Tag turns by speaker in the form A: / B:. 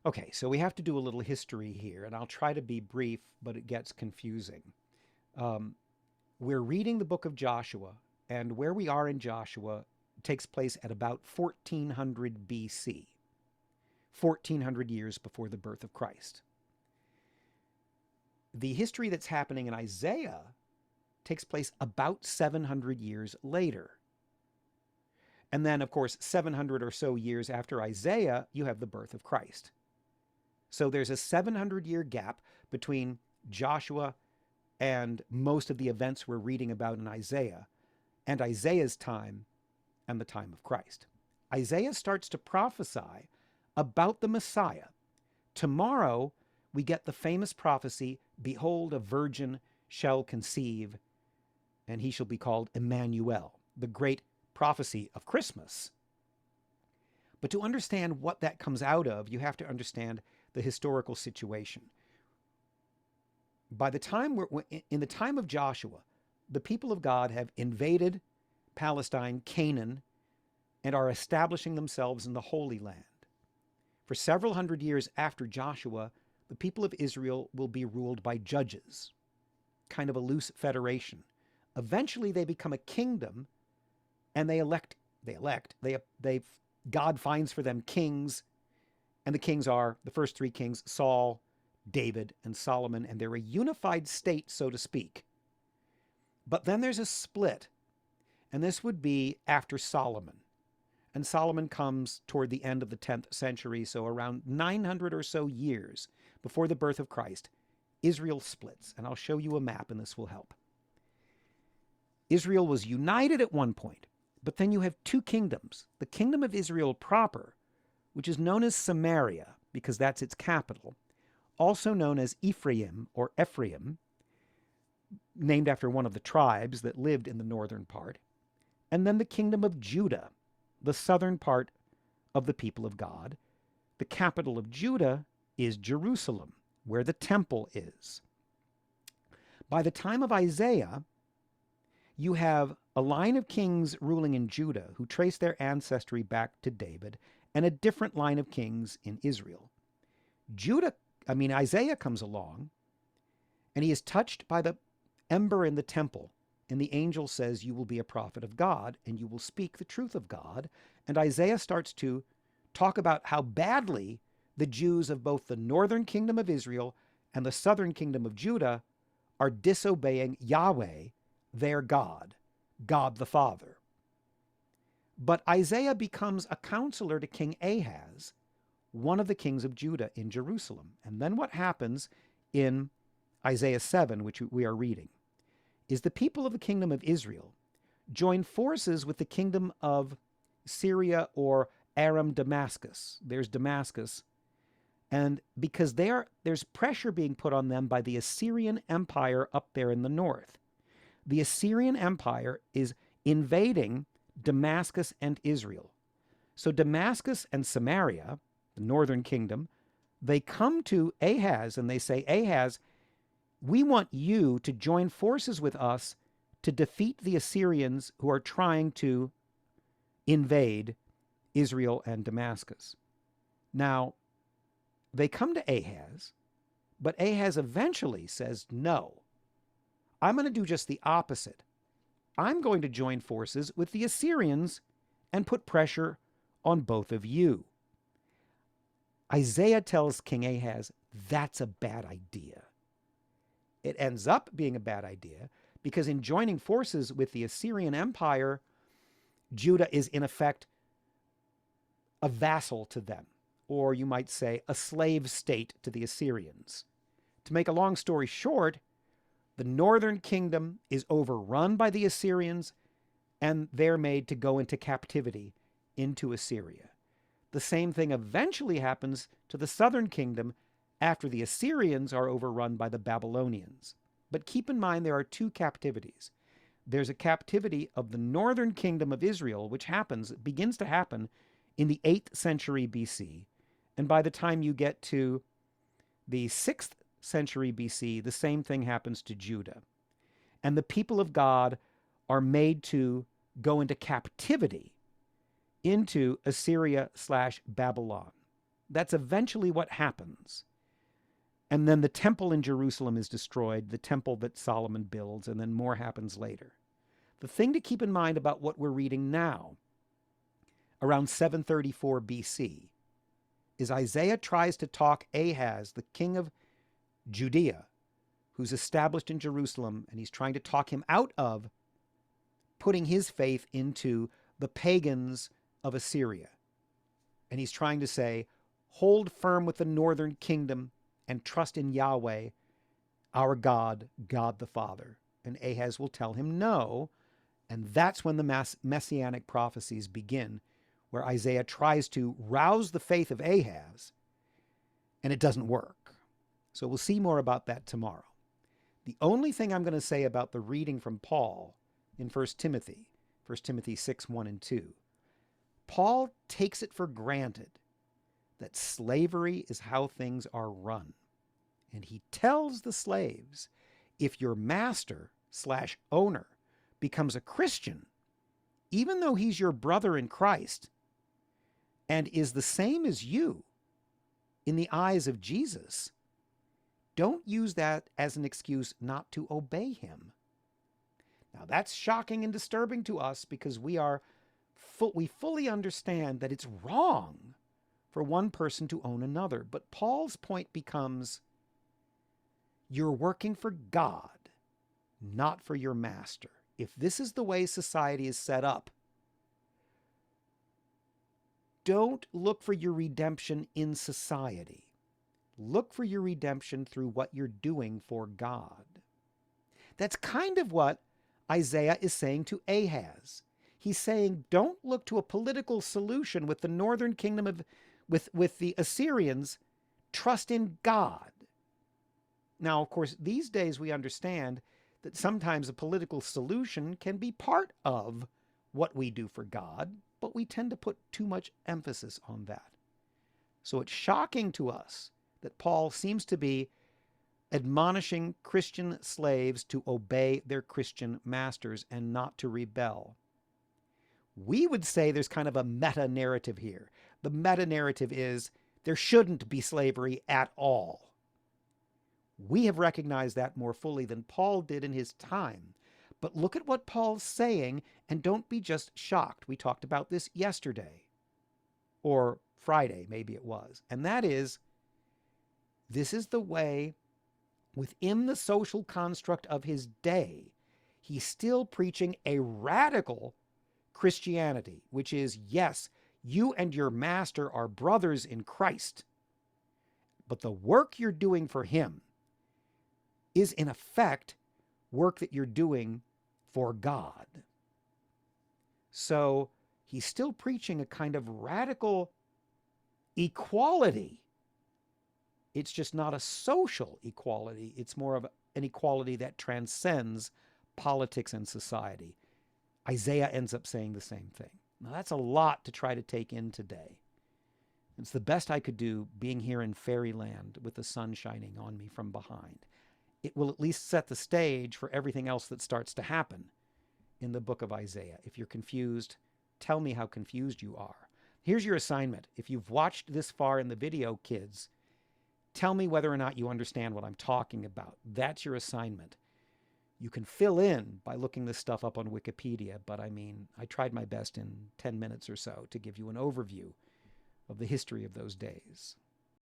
A: Okay, so we have to do a little history here, and I'll try to be brief, but it gets confusing. Um, we're reading the book of Joshua, and where we are in Joshua takes place at about 1400 BC, 1400 years before the birth of Christ. The history that's happening in Isaiah takes place about 700 years later. And then, of course, 700 or so years after Isaiah, you have the birth of Christ. So there's a 700-year gap between Joshua and most of the events we're reading about in Isaiah and Isaiah's time and the time of Christ. Isaiah starts to prophesy about the Messiah. Tomorrow, we get the famous prophecy, "Behold, a virgin shall conceive, and he shall be called Emmanuel," the great prophecy of Christmas. But to understand what that comes out of, you have to understand the historical situation. By the time we're in the time of Joshua, the people of God have invaded Palestine, Canaan, and are establishing themselves in the Holy Land. For several hundred years after Joshua, the people of Israel will be ruled by judges, kind of a loose federation. Eventually, they become a kingdom, and they God finds for them kings, and the kings are the first three kings: Saul, David, and Solomon, and they're a unified state, so to speak. But then there's a split, and this would be after Solomon. And Solomon comes toward the end of the 10th century, so around 900 or so years before the birth of Christ. Israel splits, and I'll show you a map, and this will help. Israel was united at one point, but then you have two kingdoms. The kingdom of Israel proper, which is known as Samaria, because that's its capital, also known as Ephraim or Ephraim, named after one of the tribes that lived in the northern part, and then the kingdom of Judah, the southern part of the people of God. The capital of Judah is Jerusalem, where the temple is. By the time of Isaiah, you have a line of kings ruling in Judah who trace their ancestry back to David, and a different line of kings in Israel. Isaiah comes along, and he is touched by the ember in the temple. And the angel says, "You will be a prophet of God, and you will speak the truth of God." And Isaiah starts to talk about how badly the Jews of both the northern kingdom of Israel and the southern kingdom of Judah are disobeying Yahweh, their God, God the Father. But Isaiah becomes a counselor to King Ahaz, one of the kings of Judah in Jerusalem. And then what happens in Isaiah 7, which we are reading, is the people of the kingdom of Israel join forces with the kingdom of Syria or Aram Damascus. There's Damascus. And because there's pressure being put on them by the Assyrian Empire up there in the north. The Assyrian Empire is invading Damascus and Israel. So Damascus and Samaria, the northern kingdom, they come to Ahaz and they say, "Ahaz, we want you to join forces with us to defeat the Assyrians who are trying to invade Israel and Damascus." Now, they come to Ahaz, but Ahaz eventually says, "No, I'm going to do just the opposite. I'm going to join forces with the Assyrians and put pressure on both of you." Isaiah tells King Ahaz that's a bad idea. It ends up being a bad idea because in joining forces with the Assyrian Empire, Judah is in effect a vassal to them, or you might say a slave state to the Assyrians. To make a long story short, the northern kingdom is overrun by the Assyrians, and they're made to go into captivity into Assyria. The same thing eventually happens to the southern kingdom after the Assyrians are overrun by the Babylonians. But keep in mind there are two captivities. There's a captivity of the northern kingdom of Israel, which begins to happen in the 8th century BC. And by the time you get to the 6th century BC, the same thing happens to Judah. And the people of God are made to go into captivity into Assyria/Babylon. That's eventually what happens. And then the temple in Jerusalem is destroyed, the temple that Solomon builds, and then more happens later. The thing to keep in mind about what we're reading now, around 734 BC, is Isaiah tries to talk Ahaz, the king of Judea, who's established in Jerusalem, and he's trying to talk him out of putting his faith into the pagans of Assyria. And he's trying to say, hold firm with the northern kingdom and trust in Yahweh, our God, God the Father. And Ahaz will tell him no. And that's when the messianic prophecies begin, where Isaiah tries to rouse the faith of Ahaz, and it doesn't work. So we'll see more about that tomorrow. The only thing I'm going to say about the reading from Paul in 1 Timothy 6, 1 and 2, Paul takes it for granted that slavery is how things are run. And he tells the slaves, if your master/owner becomes a Christian, even though he's your brother in Christ and is the same as you in the eyes of Jesus, don't use that as an excuse not to obey him. Now, that's shocking and disturbing to us because we fully understand that it's wrong for one person to own another. But Paul's point becomes, you're working for God, not for your master. If this is the way society is set up, don't look for your redemption in society. Look for your redemption through what you're doing for God. That's kind of what Isaiah is saying to Ahaz. He's saying, don't look to a political solution with the northern kingdom with the Assyrians. Trust in God. Now, of course, these days we understand that sometimes a political solution can be part of what we do for God, but we tend to put too much emphasis on that. So it's shocking to us that Paul seems to be admonishing Christian slaves to obey their Christian masters and not to rebel. We would say there's kind of a meta-narrative here. The meta-narrative is there shouldn't be slavery at all. We have recognized that more fully than Paul did in his time. But look at what Paul's saying, and don't be just shocked. We talked about this yesterday, or Friday, maybe it was. And that is, this is the way, within the social construct of his day, he's still preaching a radical Christianity, which is, yes, you and your master are brothers in Christ, but the work you're doing for him is, in effect, work that you're doing for God. So he's still preaching a kind of radical equality. It's just not a social equality. It's more of an equality that transcends politics and society. Isaiah ends up saying the same thing. Now, that's a lot to try to take in today. It's the best I could do being here in fairyland with the sun shining on me from behind. It will at least set the stage for everything else that starts to happen in the book of Isaiah. If you're confused, tell me how confused you are. Here's your assignment. If you've watched this far in the video, kids, tell me whether or not you understand what I'm talking about. That's your assignment. You can fill in by looking this stuff up on Wikipedia, but I mean, I tried my best in 10 minutes or so to give you an overview of the history of those days.